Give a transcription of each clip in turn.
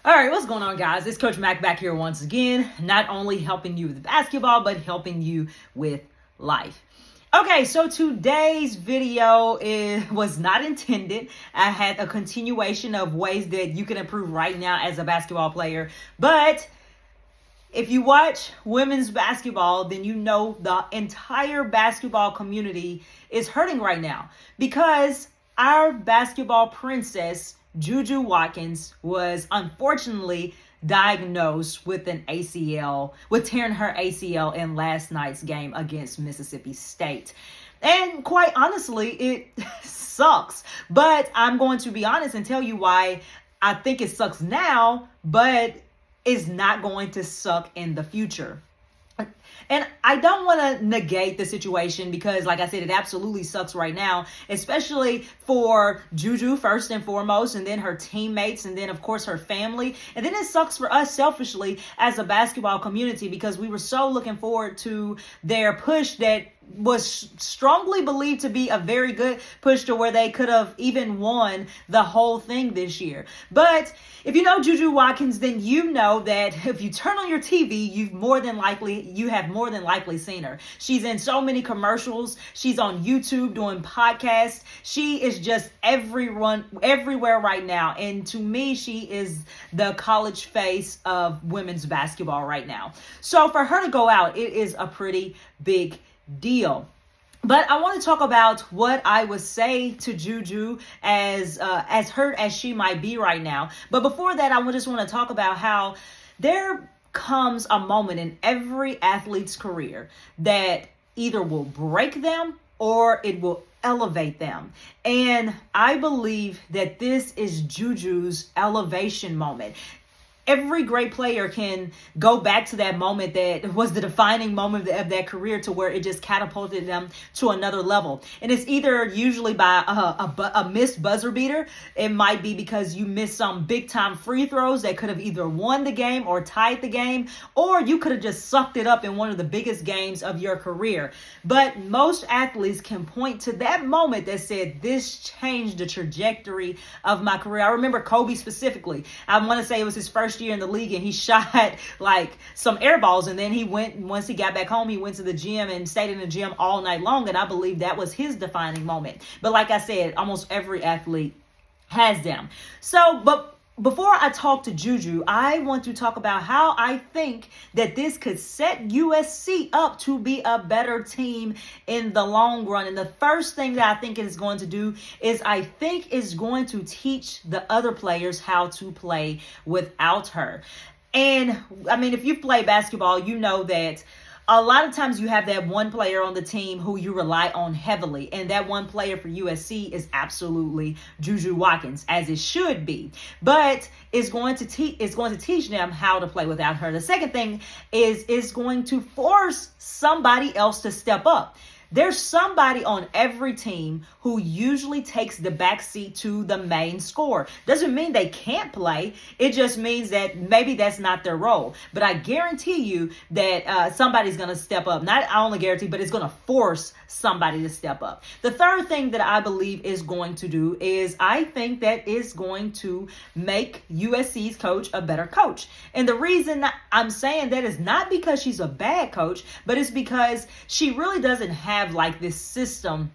All right, what's going on, guys? It's Coach Mac back here once again, not only helping you with basketball, but helping you with life. Okay, so today's video was not intended. I had a continuation of ways that you can improve right now as a basketball player. But if you watch women's basketball, then you know the entire basketball community is hurting right now because our basketball princess, Juju Watkins, was unfortunately diagnosed with tearing her ACL in last night's game against Mississippi State. And quite honestly, it sucks. But I'm going to be honest and tell you why I think it sucks now, but it's not going to suck in the future. And I don't want to negate the situation because, like I said, it absolutely sucks right now, especially for Juju first and foremost, and then her teammates, and then, of course, her family. And then it sucks for us selfishly as a basketball community because we were so looking forward to their push that was strongly believed to be a very good push to where they could have even won the whole thing this year. But if you know Juju Watkins, then you know that if you turn on your TV, you have more than likely seen her. She's in so many commercials. She's on YouTube doing podcasts. She is just everywhere right now. And to me, she is the college face of women's basketball right now. So for her to go out, it is a pretty big deal. But I want to talk about what I would say to Juju as hurt as she might be right now. But before that, I just want to talk about how there comes a moment in every athlete's career that either will break them or it will elevate them. And I believe that this is Juju's elevation moment. Every great player can go back to that moment that was the defining moment of their career to where it just catapulted them to another level. And it's either usually by a missed buzzer beater. It might be because you missed some big time free throws that could have either won the game or tied the game, or you could have just sucked it up in one of the biggest games of your career. But most athletes can point to that moment that said, this changed the trajectory of my career. I remember Kobe specifically. I want to say it was his first year in the league and he shot like some air balls, and then once he got back home, he went to the gym and stayed in the gym all night long, and I believe that was his defining moment. But like I said, almost every athlete has them. But before I talk to Juju, I want to talk about how I think that this could set USC up to be a better team in the long run. And the first thing that I think it is going to do is I think it's going to teach the other players how to play without her. And I mean, if you've played basketball, you know that a lot of times you have that one player on the team who you rely on heavily. And that one player for USC is absolutely Juju Watkins, as it should be. But it's going to teach them how to play without her. The second thing is it's going to force somebody else to step up. There's somebody on every team who usually takes the backseat to the main scorer. Doesn't mean they can't play. It just means that maybe that's not their role. But I guarantee you that somebody's going to step up. Not only guarantee, but it's going to force somebody to step up. The third thing that I believe is going to do is I think that is going to make USC's coach a better coach. And the reason I'm saying that is not because she's a bad coach, but it's because she really doesn't have like this system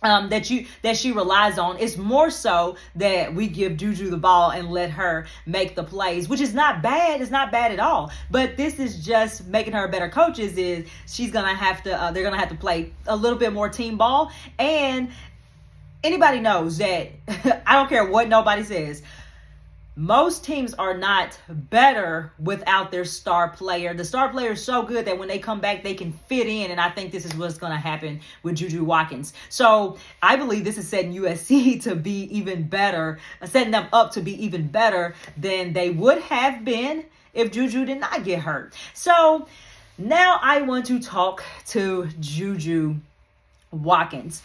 that she relies on. It's more so that we give Juju the ball and let her make the plays, which is not bad. It's not bad at all. But this is just making her a better coach. Is she's gonna have to? They're gonna have to play a little bit more team ball. And anybody knows that I don't care what nobody says. Most teams are not better without their star player. The star player is so good that when they come back, they can fit in. And I think this is what's going to happen with Juju Watkins. So I believe this is setting USC to be even better, setting them up to be even better than they would have been if Juju did not get hurt. So now I want to talk to Juju Watkins.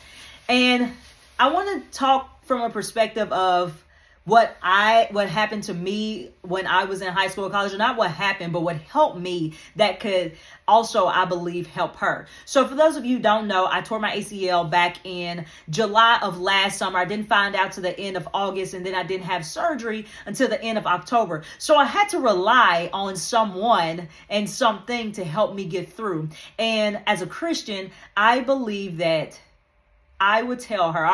And I want to talk from a perspective of what happened to me when I was in high school or college, or not what happened, but what helped me that could also, I believe, help her. So for those of you who don't know, I tore my ACL back in July of last summer. I didn't find out to the end of August, and then I didn't have surgery until the end of October. So I had to rely on someone and something to help me get through. And as a Christian, I believe that I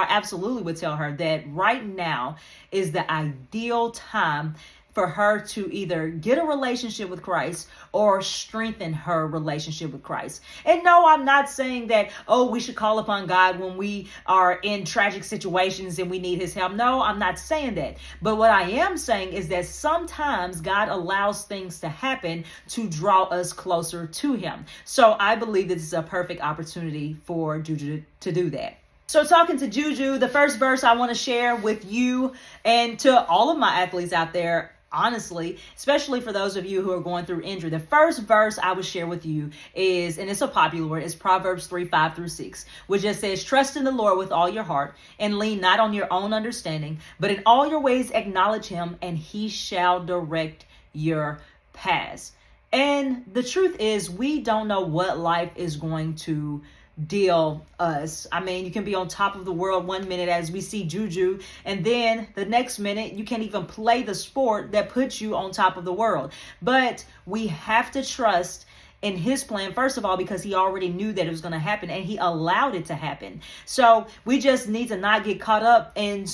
absolutely would tell her that right now is the ideal time for her to either get a relationship with Christ or strengthen her relationship with Christ. And no, I'm not saying that, we should call upon God when we are in tragic situations and we need his help. No, I'm not saying that. But what I am saying is that sometimes God allows things to happen to draw us closer to him. So I believe this is a perfect opportunity for Juju to do that. So talking to Juju, the first verse I want to share with you and to all of my athletes out there, honestly, especially for those of you who are going through injury, the first verse I would share with you is, and it's a popular one, it's Proverbs 3:5-6, which just says, trust in the Lord with all your heart and lean not on your own understanding, but in all your ways acknowledge him and he shall direct your paths. And the truth is, we don't know what life is going to deal us. I mean, you can be on top of the world one minute as we see Juju, and then the next minute you can't even play the sport that puts you on top of the world. But we have to trust in his plan, first of all, because he already knew that it was going to happen and he allowed it to happen. So we just need to not get caught up in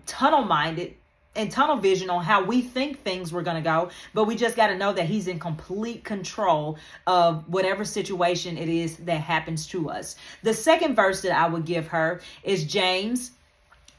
tunnel-minded and tunnel vision on how we think things were going to go, but we just got to know that he's in complete control of whatever situation it is that happens to us. The second verse that I would give her is James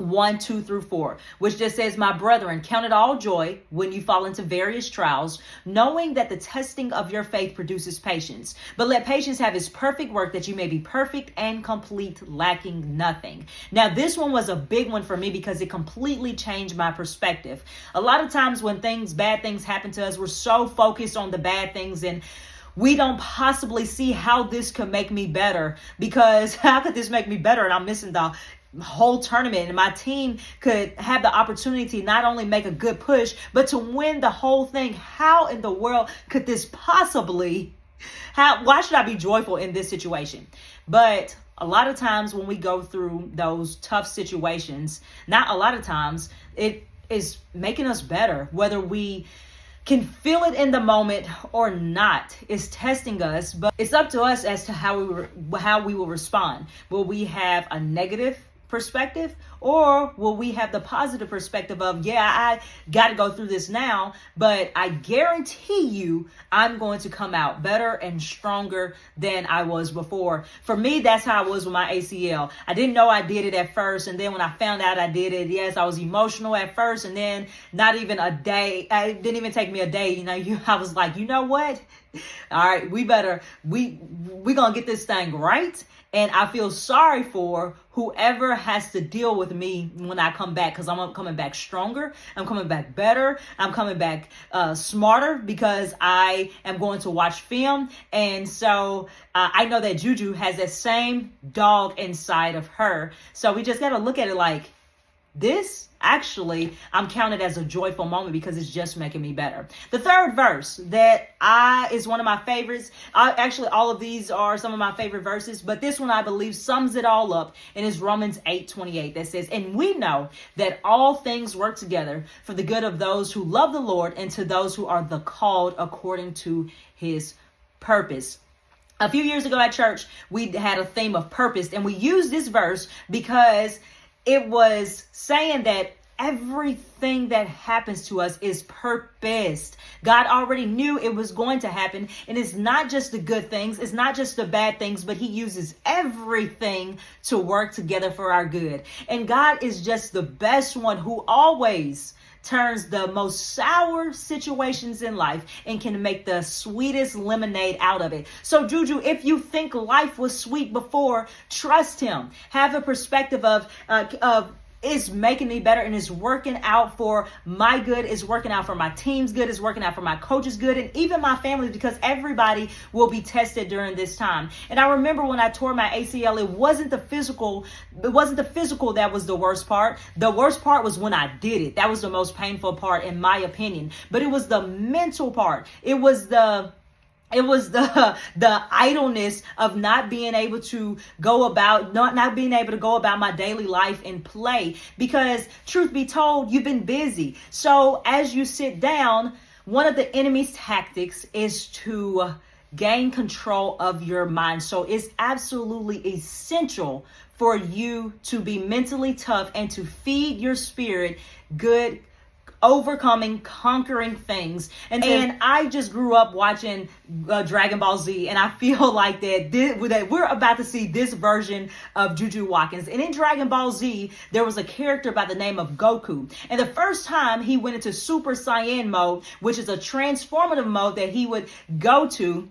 1:2-4, which just says, my brethren, count it all joy when you fall into various trials, knowing that the testing of your faith produces patience. But let patience have its perfect work, that you may be perfect and complete, lacking nothing. Now, this one was a big one for me because it completely changed my perspective. A lot of times when bad things happen to us, we're so focused on the bad things and we don't possibly see how this could make me better, because how could this make me better? And I'm missing the whole tournament, and my team could have the opportunity not only make a good push, but to win the whole thing. How in the world could this possibly, why should I be joyful in this situation? But a lot of times when we go through those tough situations, not a lot of times, it is making us better, whether we can feel it in the moment or not. It's testing us, but it's up to us as to how we will respond. Will we have a negative perspective, or will we have the positive perspective of, I got to go through this now, but I guarantee you I'm going to come out better and stronger than I was before. For me, that's how I was with my ACL. I didn't know I did it at first, and then when I found out I did it, yes, I was emotional at first, and then not even a day, it didn't even take me a day, I was like, you know what? All right, we gonna get this thing right. And I feel sorry for whoever has to deal with me when I come back, because I'm coming back stronger. I'm coming back better. I'm coming back smarter, because I am going to watch film. And so I know that Juju has that same dog inside of her. So we just got to look at it like, this actually, I'm counted as a joyful moment because it's just making me better. The third verse that is one of my favorites. Actually, all of these are some of my favorite verses, but this one I believe sums it all up, and is Romans 8:28 that says, and we know that all things work together for the good of those who love the Lord and to those who are the called according to his purpose. A few years ago at church, we had a theme of purpose, and we used this verse because it was saying that everything that happens to us is purposed. God already knew it was going to happen. And it's not just the good things. It's not just the bad things, but he uses everything to work together for our good. And God is just the best one, who always turns the most sour situations in life and can make the sweetest lemonade out of it. So Juju, if you think life was sweet before, trust him. Have a perspective of it's making me better, and it's working out for my good. It's working out for my team's good. It's working out for my coach's good, and even my family, because everybody will be tested during this time. And I remember when I tore my ACL, it wasn't the physical that was the worst part. The worst part was when I did it. That was the most painful part, in my opinion. But it was the mental part. It was the idleness of not being able to go about my daily life and play, because truth be told, you've been busy. So as you sit down, one of the enemy's tactics is to gain control of your mind. So it's absolutely essential for you to be mentally tough and to feed your spirit good, overcoming, conquering things. And I just grew up watching Dragon Ball Z, and I feel like that we're about to see this version of Juju Watkins. And in Dragon Ball Z, there was a character by the name of Goku. And the first time he went into Super Saiyan mode, which is a transformative mode that he would go to,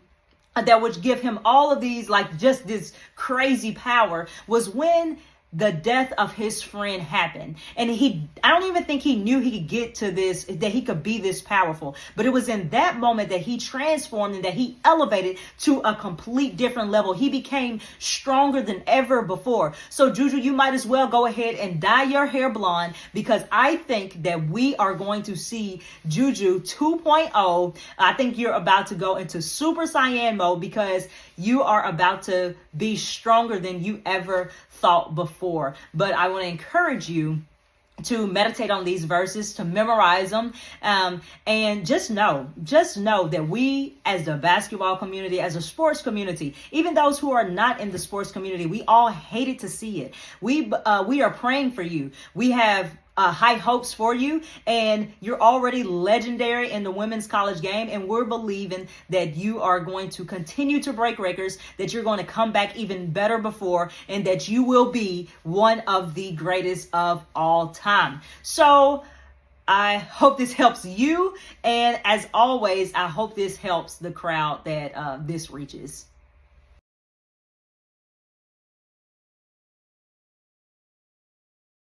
that would give him all of these, like, just this crazy power, was when the death of his friend happened. And I don't even think he knew he could get to this, that he could be this powerful. But it was in that moment that he transformed and that he elevated to a complete different level. He became stronger than ever before. So Juju, you might as well go ahead and dye your hair blonde, because I think that we are going to see Juju 2.0. I think you're about to go into Super Saiyan mode, because you are about to be stronger than you ever thought before. But I want to encourage you to meditate on these verses, to memorize them, and just know that we, as the basketball community, as a sports community, even those who are not in the sports community, we all hated to see it. We are praying for you. We have high hopes for you, and you're already legendary in the women's college game, and we're believing that you are going to continue to break records, that you're going to come back even better before, and that you will be one of the greatest of all time. So I hope this helps you, and as always, I hope this helps the crowd that this reaches.